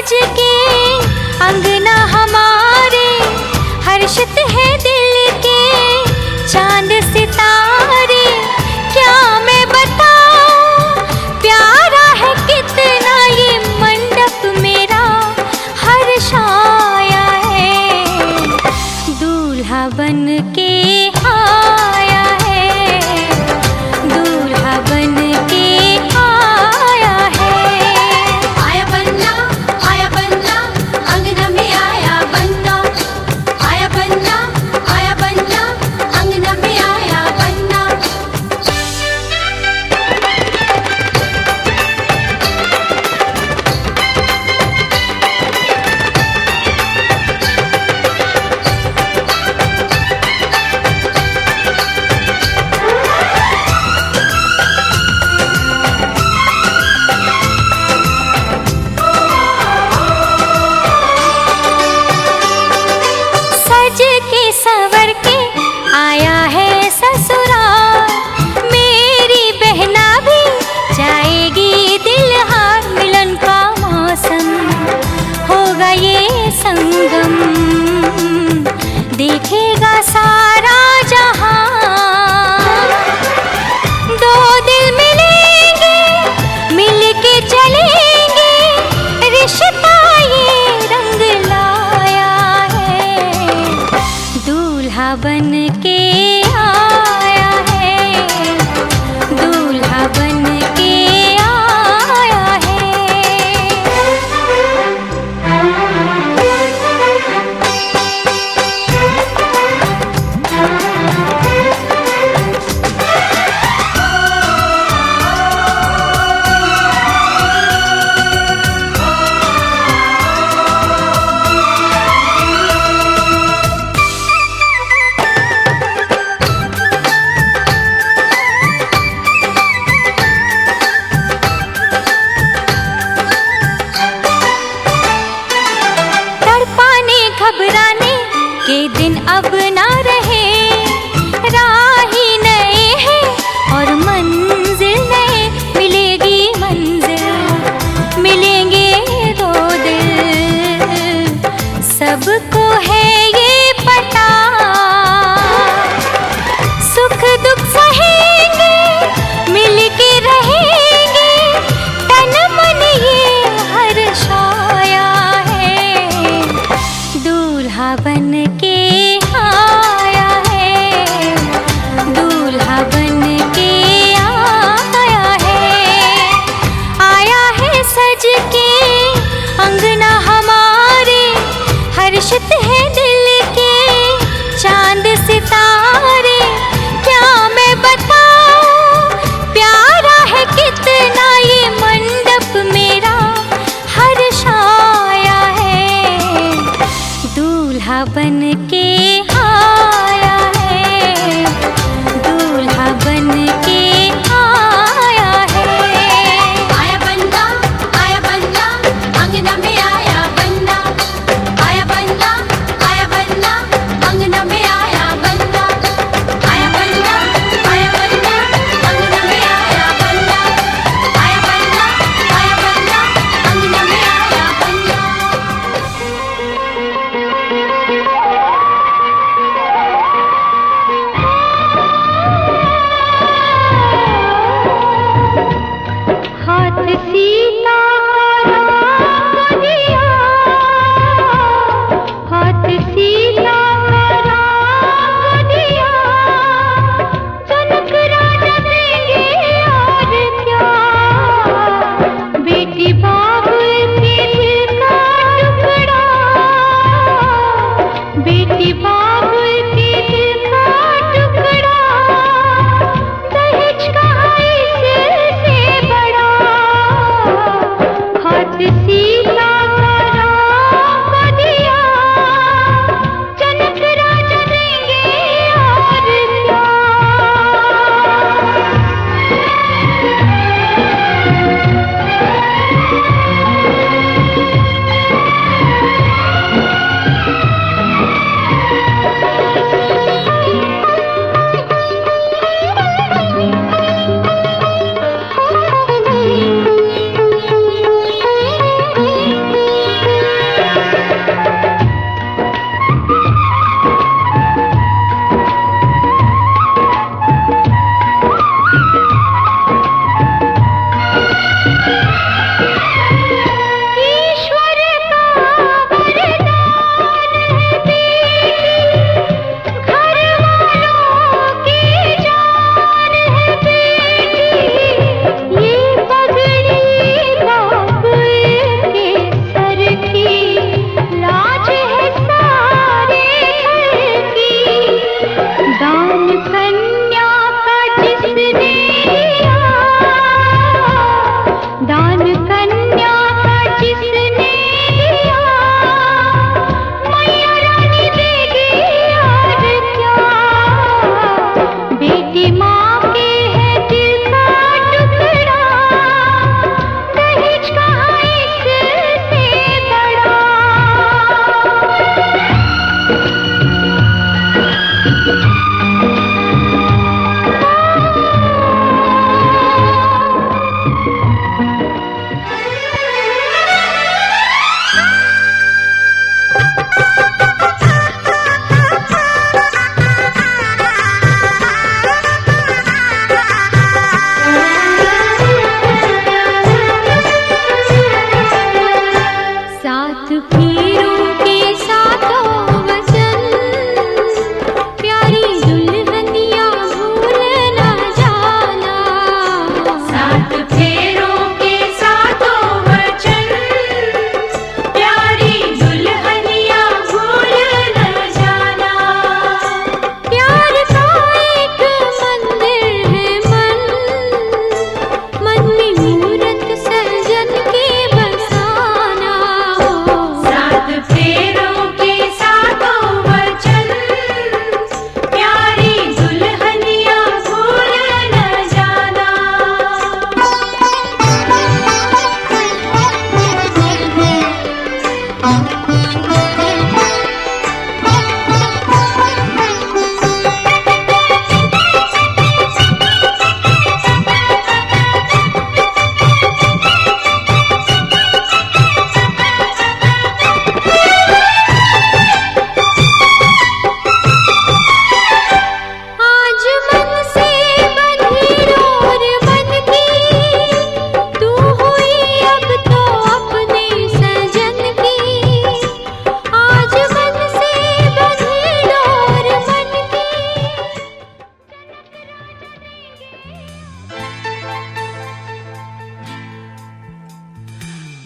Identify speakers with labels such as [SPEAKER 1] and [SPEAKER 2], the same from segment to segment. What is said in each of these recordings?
[SPEAKER 1] सज के अंगना हमारे, हर्षित है दिल के चांद सितारे। क्या मैं बताऊं प्यारा है कितना ये मंडप मेरा, हर्षाया है दूल्हा बन के आया है, दूल्हा बन के आया है।
[SPEAKER 2] आया बन्ना अंगना में आया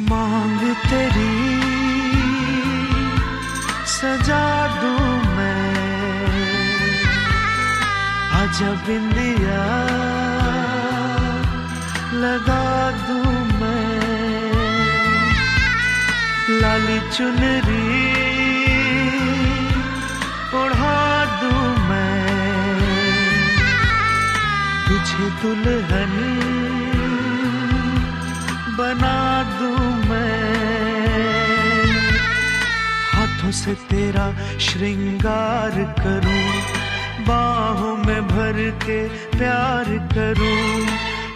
[SPEAKER 2] मांग तेरी सजा दूं मैं, आजा बिंदिया लगा दूं मैं, लाली चुनरी ओढ़ा दूं मैं, तुझे दुल्हन बना दूं मैं, हाथों से तेरा श्रृंगार करूं, बाहों में भर के प्यार करूं,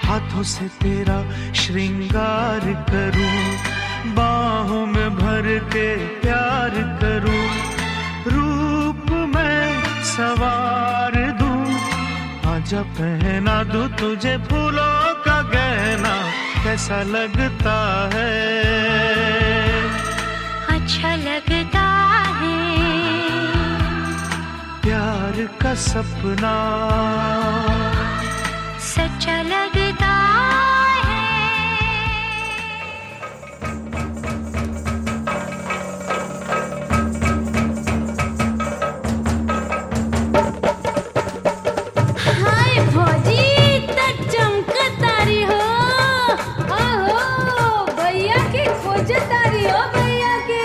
[SPEAKER 2] हाथों से तेरा श्रृंगार करूं, बाहों में भर के प्यार करूं, रूप में सवार दूं, आजा पहना दूं तुझे फूलों का गहना, कैसा लगता है?
[SPEAKER 1] अच्छा लगता है।
[SPEAKER 2] प्यार का सपना
[SPEAKER 1] सच्चा लगता है।
[SPEAKER 3] हाय भौजी तक चमकतारी हो, आहो भैया के खोजतारी हो, भैया के।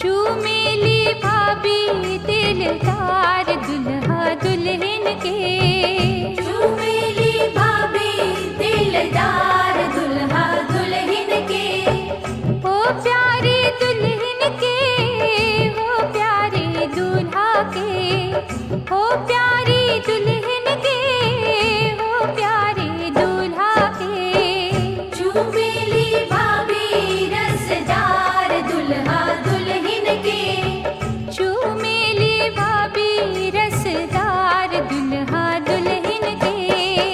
[SPEAKER 1] चूमेली भाभी दिलदार दुल्हा दुल्हन के,
[SPEAKER 3] चूमेली भाभी दिलदार दुल्हा दुल्हन के,
[SPEAKER 1] ओ प्यारे दुल्हन के, हो प्यारे दूल्हा के, हो प्यारी दुल्हन के, हो प्यारे दूल्हा के।
[SPEAKER 3] चूमेली भाभी रसदार दुल्हा दुल्हन के,
[SPEAKER 1] चूमेली भाभी रसदार दुल्हा दुल्हन के,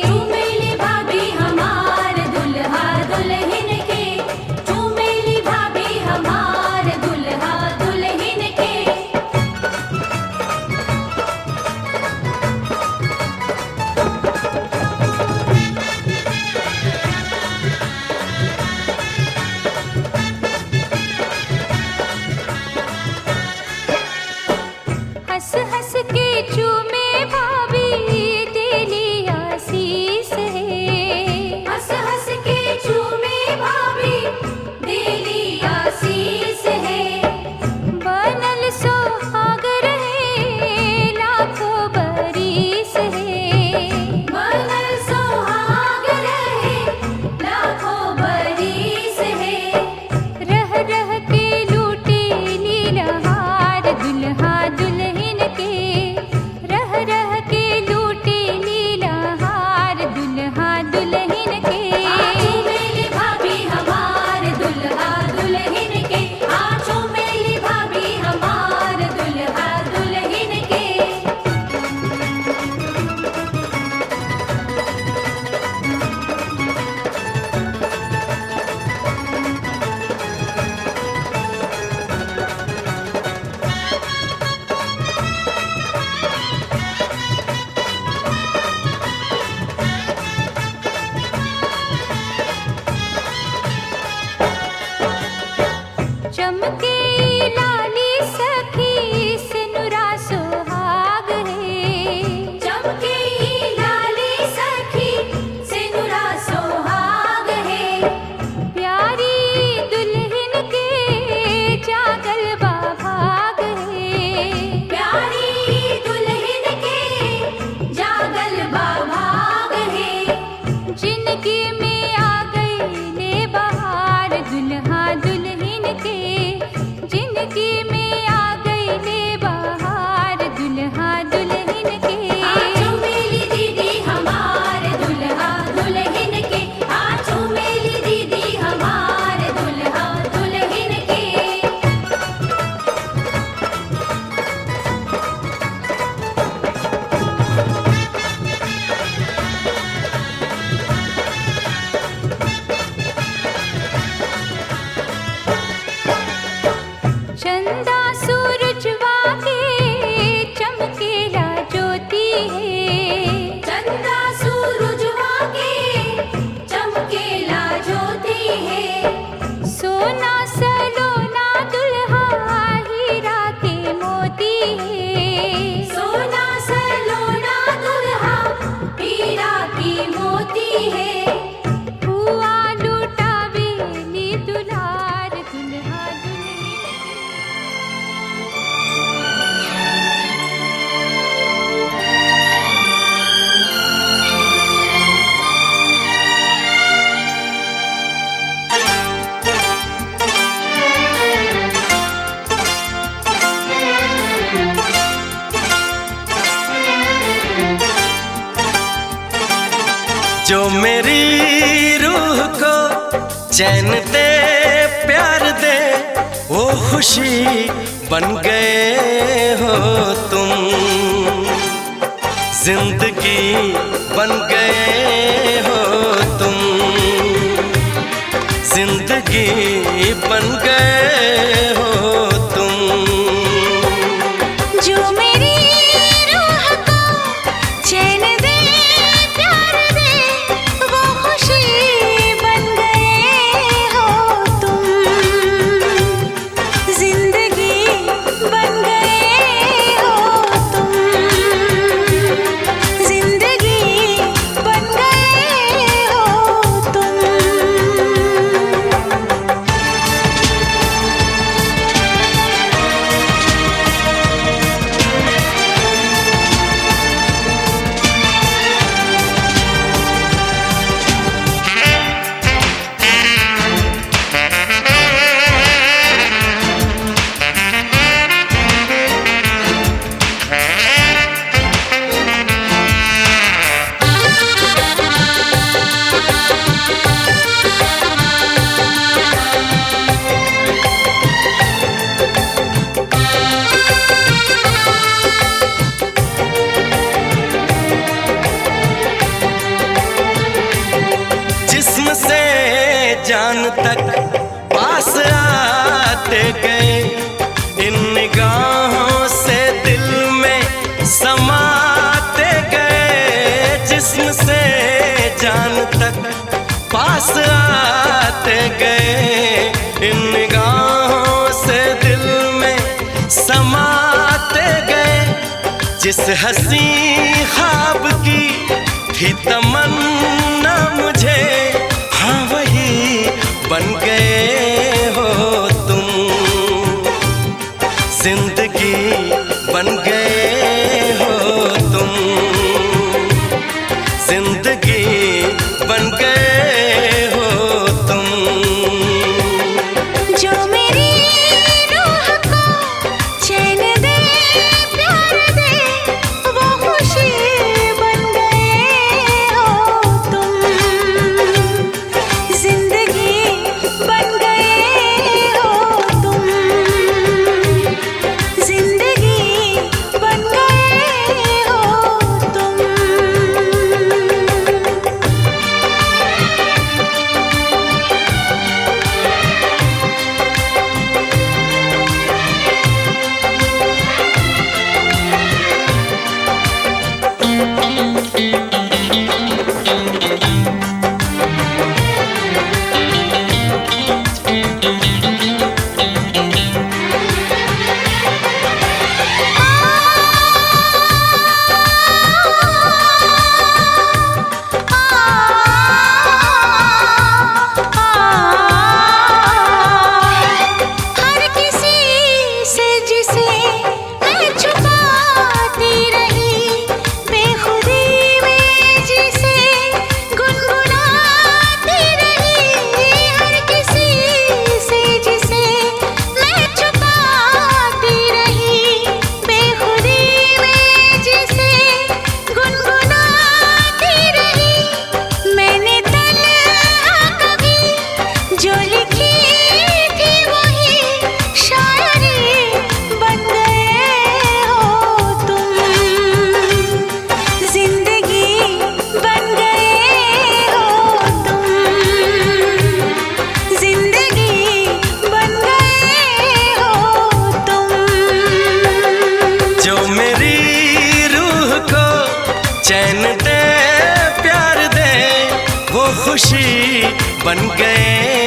[SPEAKER 3] चूमेली भाभी हमार दुल्हा दुल्हन के, चूमेली भाभी हमार दुल्हा दुल्हन के।
[SPEAKER 1] हंस हंस के चूमे भाभी तेरी आशीष है,
[SPEAKER 3] हंस हंस के चूमे भाभी दिली आशीष है,
[SPEAKER 1] बनल सोहाग रहे लाखों बरिस है,
[SPEAKER 3] बनल सोहाग रहे लाखों बरिस है,
[SPEAKER 1] रह रह के लूटे लीलहार दुल्हा दुल्हन के, रह रह के लूटे है।
[SPEAKER 3] सोना सलोना दुल्हा हीरा की मोती है।
[SPEAKER 1] हुआ लुटावेली दुलार दुल्हा दुल्हन।
[SPEAKER 4] जो मेरी रूह को चैन दे प्यार दे वो खुशी बन गए हो तुम। जिंदगी बन गए हो तुम। जिंदगी बन गए हो तुम।
[SPEAKER 1] जो मेरी रूह को चैन दे प्यार दे वो खुशी बन गए हो तुम। जिंदगी बन गए हो तुम। जिंदगी बन गए हो तुम।
[SPEAKER 4] जिस्म से जान तक पास आते गए इन निगाहों से दिल में समाते गए। जिस्म से जान तक पास आते गए इन निगाहों से दिल में समाते गए। जिस हंसी ख्वाब की थी तमन्ना मुझे हाँ वही बन गए हो तुम। जिंदगी बन गए हो तुम। जिंदगी बन गए हो तुम।
[SPEAKER 1] जो मेरी रूह को चैन दे प्यार दे वो खुशी बन गए हो तुम। जिंदगी बन गए हो तुम। जिंदगी बन गए हो तुम। हर किसी से जिसे मैं छुपाती रही बेखुदी में जिसे गुनगुनाती रही। हर किसी से जिसे मैं छुपाती रही बेखुदी में जिसे गुनगुनाती रही। मैंने तन्हा कभी जो लिखी थी वही शायरी बन गए हो तुम। जिंदगी बन गए हो तुम। जिंदगी बन गए हो तुम।
[SPEAKER 4] जो मेरी रूह को चैन दे प्यार दे वो खुशी बन गए